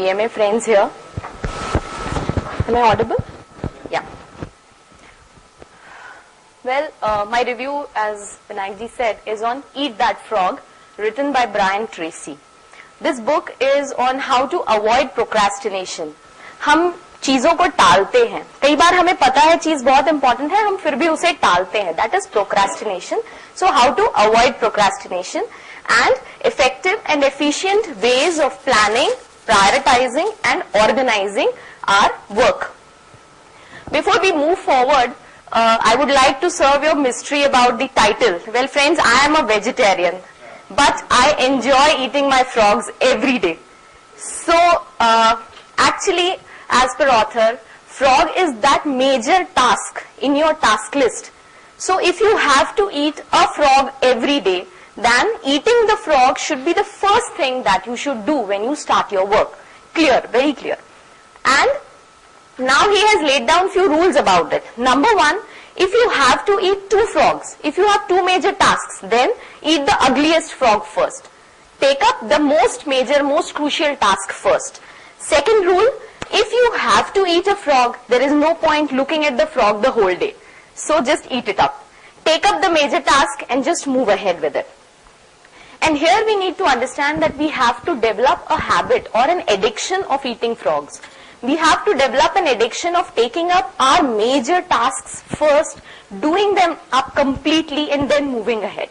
BMA friends here. Am I audible? Yeah. Well, my review, as Vinayak said, is on Eat That Frog, written by Brian Tracy. This book is on how to avoid procrastination. हम चीजों को टालते हैं, कई बार हमें पता है चीज बहुत इंपॉर्टेंट है, हम फिर भी उसे टालते हैं. That is procrastination. So how to avoid procrastination and effective and efficient ways of planning, prioritizing and organizing our work. Before we move forward, I would like to serve your mystery about the title. Well friends, I am a vegetarian, but I enjoy eating my frogs every day. So actually, as per author, frog is that major task in your task list. So if you have to eat a frog every day, then eating the frog should be the first thing that you should do when you start your work. Clear, very clear. And now he has laid down few rules about it. Number one, if you have to eat 2 frogs, if you have 2 major tasks, then eat the ugliest frog first. Take up the most major, most crucial task first. Second rule, if you have to eat a frog, there is no point looking at the frog the whole day. So just eat it up. Take up the major task and just move ahead with it. And here we need to understand that we have to develop a habit or an addiction of eating frogs. We have to develop an addiction of taking up our major tasks first, doing them up completely and then moving ahead.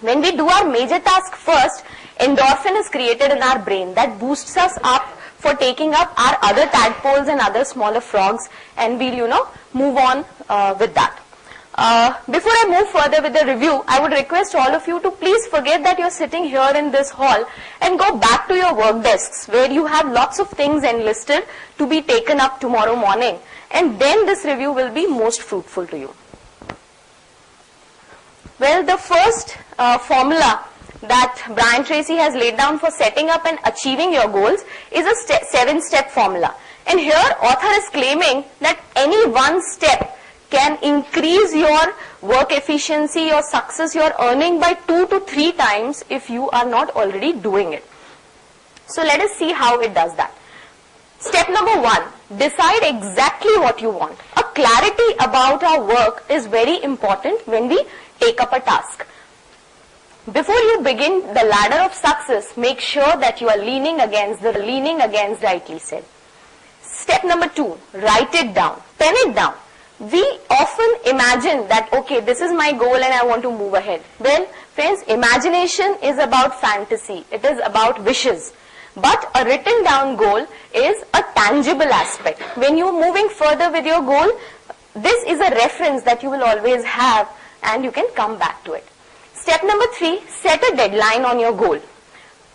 When we do our major task first, endorphin is created in our brain that boosts us up for taking up our other tadpoles and other smaller frogs, and we'll, move on with that. Before I move further with the review, I would request all of you to please forget that you're sitting here in this hall and go back to your work desks where you have lots of things enlisted to be taken up tomorrow morning, and then this review will be most fruitful to you. Well, the first formula that Brian Tracy has laid down for setting up and achieving your goals is a 7-step formula. And here author is claiming that any one step can increase your work efficiency, your success, your earning by 2 to 3 times if you are not already doing it. So let us see how it does that. Step number 1, decide exactly what you want. A clarity about our work is very important when we take up a task. Before you begin the ladder of success, make sure that you are leaning against rightly said. Step number 2, write it down, pen it down. We often imagine that, okay, this is my goal and I want to move ahead. Well, friends, imagination is about fantasy. It is about wishes. But a written down goal is a tangible aspect. When you're moving further with your goal, this is a reference that you will always have and you can come back to it. Step number 3, set a deadline on your goal.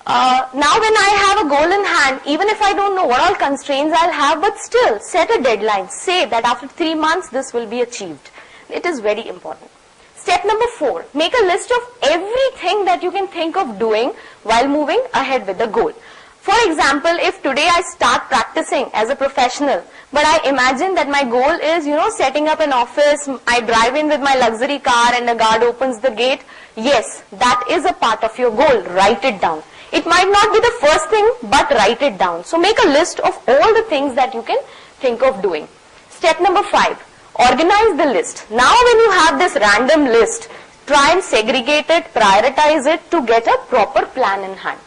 Now when I have a goal in hand, even if I don't know what all constraints I'll have, but still set a deadline. Say that after 3 months this will be achieved. It is very important. Step number 4, make a list of everything that you can think of doing while moving ahead with the goal. For example, if today I start practicing as a professional, but I imagine that my goal is, setting up an office, I drive in with my luxury car and a guard opens the gate. Yes, that is a part of your goal. Write it down. It might not be the first thing, but write it down. So make a list of all the things that you can think of doing. Step number 5, organize the list. Now when you have this random list, try and segregate it, prioritize it to get a proper plan in hand.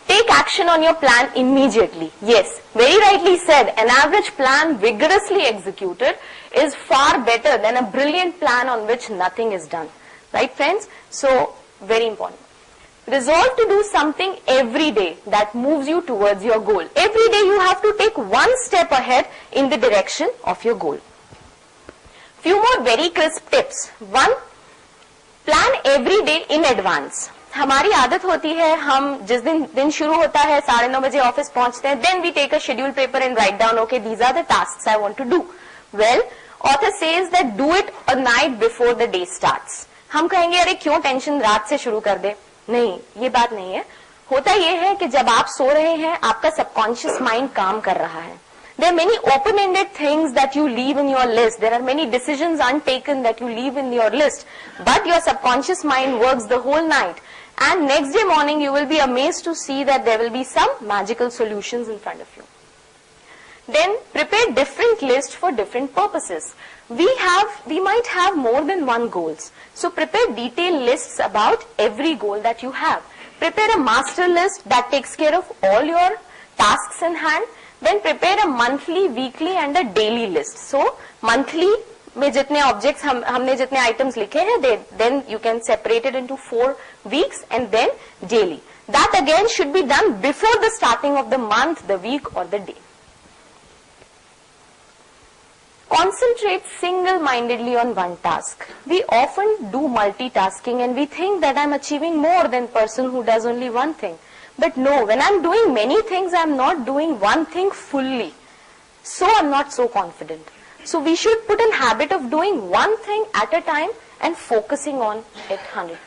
Take action on your plan immediately. Yes, very rightly said, an average plan vigorously executed is far better than a brilliant plan on which nothing is done. Right friends? So, very important. Resolve to do something every day that moves you towards your goal. Every day you have to take one step ahead in the direction of your goal. Few more very crisp tips. 1, plan every day in advance. हमारी आदत होती है, हम जिस दिन शुरू होता है 9:30 बजे ऑफिस पहुंचते हैं, then we take a schedule paper and write down, okay, these are the tasks I want to do. Well, author says that do it a night before the day starts. हम कहेंगे अरे क्यों tension रात से शुरू कर दे? नहीं, ये बात नहीं है. होता ये है कि जब आप सो रहे हैं, आपका सबकॉन्शियस माइंड काम कर रहा है. There are many open-ended things that you leave in your list. There are many decisions untaken that you leave in your list. But your subconscious mind works the whole night and next day morning you will be amazed to see that there will be some magical solutions in front of you. Then prepare different lists for different purposes. We might have more than one goals. So prepare detailed lists about every goal that you have. Prepare a master list that takes care of all your tasks in hand. Then prepare a monthly, weekly and a daily list. So monthly में जितने objects हमने जितने items लिखे हैं, then you can separate it into 4 weeks and then daily. That again should be done before the starting of the month, the week or the day. Concentrate single-mindedly on one task. We often do multitasking and we think that I'm achieving more than person who does only one thing. But no, when I'm doing many things, I'm not doing one thing fully. So I'm not so confident. So we should put in habit of doing one thing at a time and focusing on it 100%.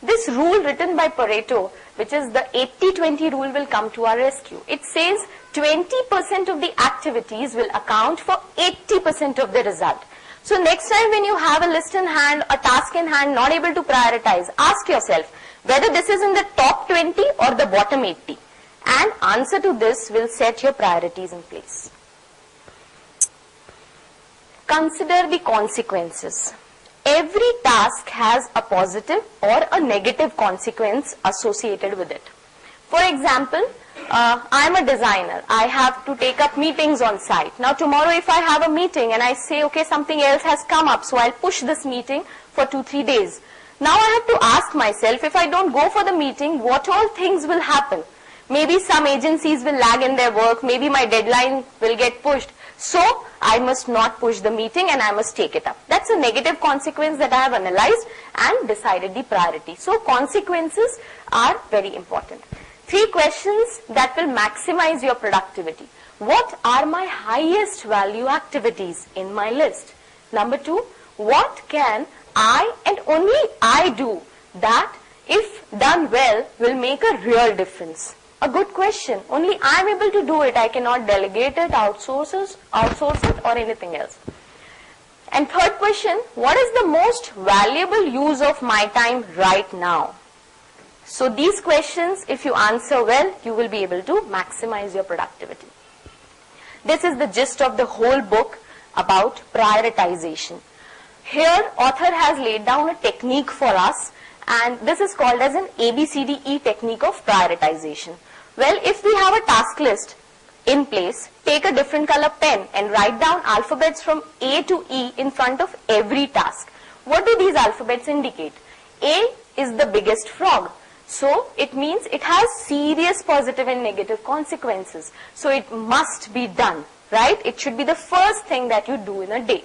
This rule written by Pareto, which is the 80-20 rule, will come to our rescue. It says 20% of the activities will account for 80% of the result. So next time when you have a list in hand, a task in hand, not able to prioritize, ask yourself whether this is in the top 20 or the bottom 80. And answer to this will set your priorities in place. Consider the consequences. Every task has a positive or a negative consequence associated with it. For example, I'm a designer. I have to take up meetings on site. Now tomorrow if I have a meeting and I say, okay, something else has come up, so I'll push this meeting for 2-3 days. Now I have to ask myself, if I don't go for the meeting, what all things will happen? Maybe some agencies will lag in their work, maybe my deadline will get pushed. So I must not push the meeting and I must take it up. That's a negative consequence that I have analyzed and decided the priority. So consequences are very important. 3 questions that will maximize your productivity. What are my highest value activities in my list? Number 2, what can I and only I do that, if done well, will make a real difference? A good question. Only I am able to do it. I cannot delegate it, outsource it or anything else. And third question, what is the most valuable use of my time right now? So these questions, if you answer well, you will be able to maximize your productivity. This is the gist of the whole book about prioritization. Here, author has laid down a technique for us, and this is called as an ABCDE technique of prioritization. Well, if we have a task list in place, take a different color pen and write down alphabets from A to E in front of every task. What do these alphabets indicate? A is the biggest frog. So it means it has serious positive and negative consequences. So it must be done, right? It should be the first thing that you do in a day.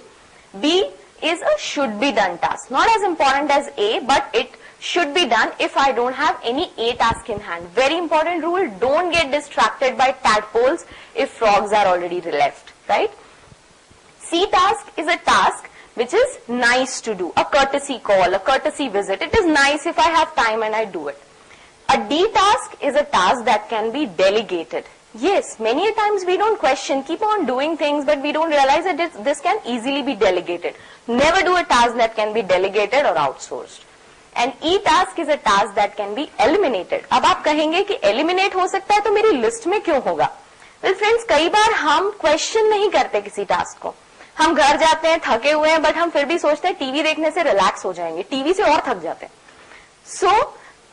B is a should be done task. Not as important as A, but it should be done if I don't have any A task in hand. Very important rule, don't get distracted by tadpoles if frogs are already left, right? C task is a task which is nice to do, a courtesy call, a courtesy visit. It is nice if I have time and I do it. A D task is a task that can be delegated. Yes, many a times we don't question, keep on doing things, but we don't realize that this can easily be delegated. Never do a task that can be delegated or outsourced. And E task is a task that can be eliminated. अब आप कहेंगे कि eliminate हो सकता है तो मेरी list में क्यों होगा? Well friends, कई बार हम question नहीं करते किसी टास्क को. हम घर जाते हैं, थके हुए हैं, बट हम फिर भी सोचते हैं टीवी देखने से रिलैक्स हो जाएंगे. टीवी से और थक जाते हैं. So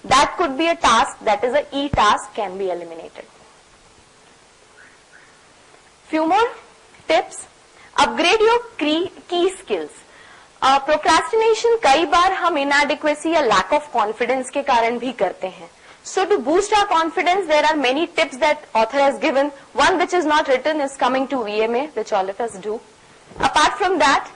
that could be a task that is a E task can be eliminated. Few more tips. Upgrade your key skills. Procrastination कई बार हम inadequacy या lack of confidence के कारण भी करते हैं. So to boost our confidence, there are many tips that author has given. One which is not written is coming to VMA, which all of us do. Apart from that,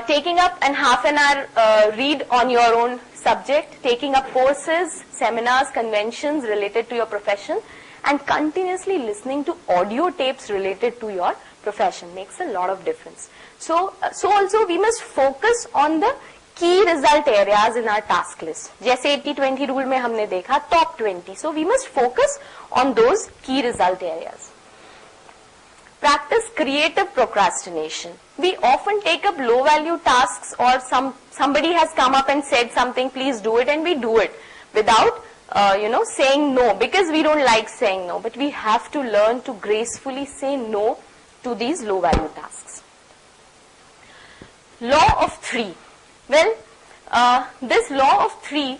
taking up an half an hour read on your own subject, taking up courses, seminars, conventions related to your profession, and continuously listening to audio tapes related to your profession makes a lot of difference. So also we must focus on the key result areas in our task list. जैसे 80-20 rule में हमने देखा top 20. So we must focus on those key result areas. Practice creative procrastination. We often take up low value tasks, or somebody has come up and said something, please do it, and we do it without saying no, because we don't like saying no. But we have to learn to gracefully say no to these low value tasks. Law of 3. Well, this law of 3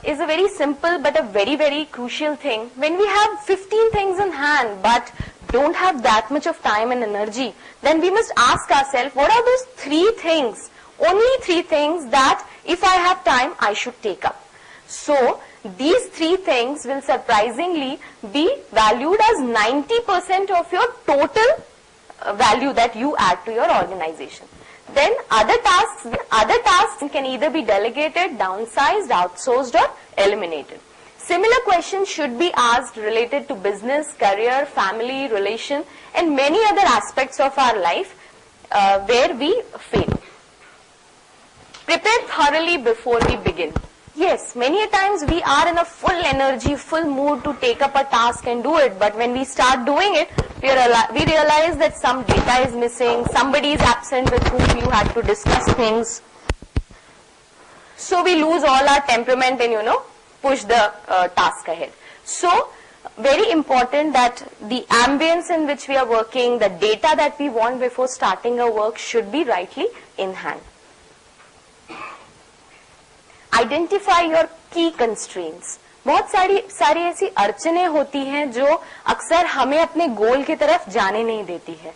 is a very simple but a very, very crucial thing. When we have 15 things in hand but don't have that much of time and energy, then we must ask ourselves, what are those 3 things, only 3 things that if I have time, I should take up. So, these 3 things will surprisingly be valued as 90% of your total value that you add to your organization. Then other tasks can either be delegated, downsized, outsourced, or eliminated. Similar questions should be asked related to business, career, family, relation, and many other aspects of our life where we fail. Prepare thoroughly before we begin. Yes, many a times we are in a full energy, full mood to take up a task and do it, but when we start doing it, we realize that some data is missing, somebody is absent with whom you had to discuss things. So we lose all our temperament and, push the task ahead. So, very important that the ambience in which we are working, the data that we want before starting a work should be rightly in hand. Identify your key constraints. बहुत सारी ऐसी अड़चने होती हैं जो अक्सर हमें अपने गोल की तरफ जाने नहीं देती है.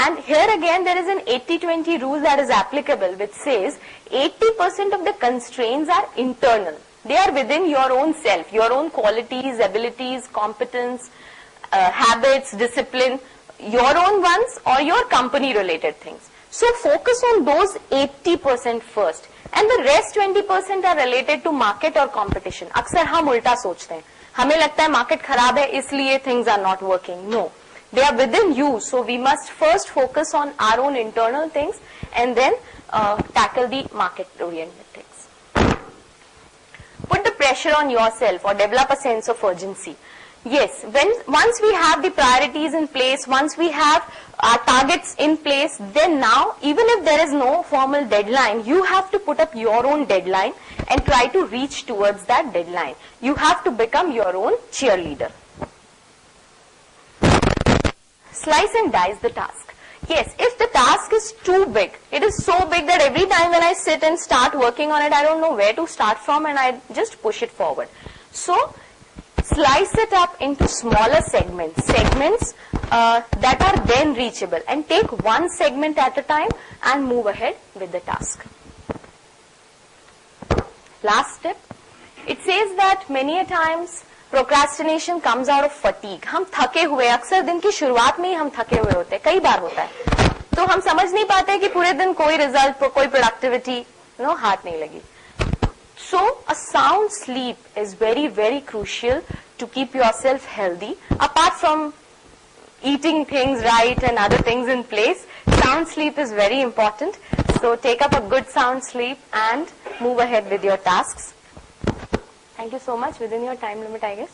And here again there is an 80-20 rule that is applicable, which says 80% of the constraints are internal. They are within your own self, your own qualities, abilities, competence, habits, discipline, your own ones or your company related things. So focus on those 80% first. And the rest 20% are related to market or competition. अक्सर हम उल्टा सोचते हैं, हमें लगता है market खराब है इसलिए things are not working. No, they are within you. So we must first focus on our own internal things and then tackle the market oriented things. Put the pressure on yourself or develop a sense of urgency. Yes, once we have the priorities in place, once we have our targets in place, then now, even if there is no formal deadline, you have to put up your own deadline and try to reach towards that deadline. You have to become your own cheerleader. Slice and dice the task. Yes, if the task is too big, it is so big that every time when I sit and start working on it, I don't know where to start from and I just push it forward. So, slice it up into smaller segments that are then reachable, and take one segment at a time and move ahead with the task. Last tip, it says that many a times procrastination comes out of fatigue. हम थके हुए, अक्सर दिन की शुरुआत में ही हम थके हुए होते हैं, कई बार होता है, तो हम समझ नहीं पाते कि पूरे दिन कोई रिजल्ट, कोई प्रोडक्टिविटी हाथ नहीं लगी. So, a sound sleep is very, very crucial to keep yourself healthy. Apart from eating things right and other things in place, sound sleep is very important. So, take up a good sound sleep and move ahead with your tasks. Thank you so much. Within your time limit, I guess.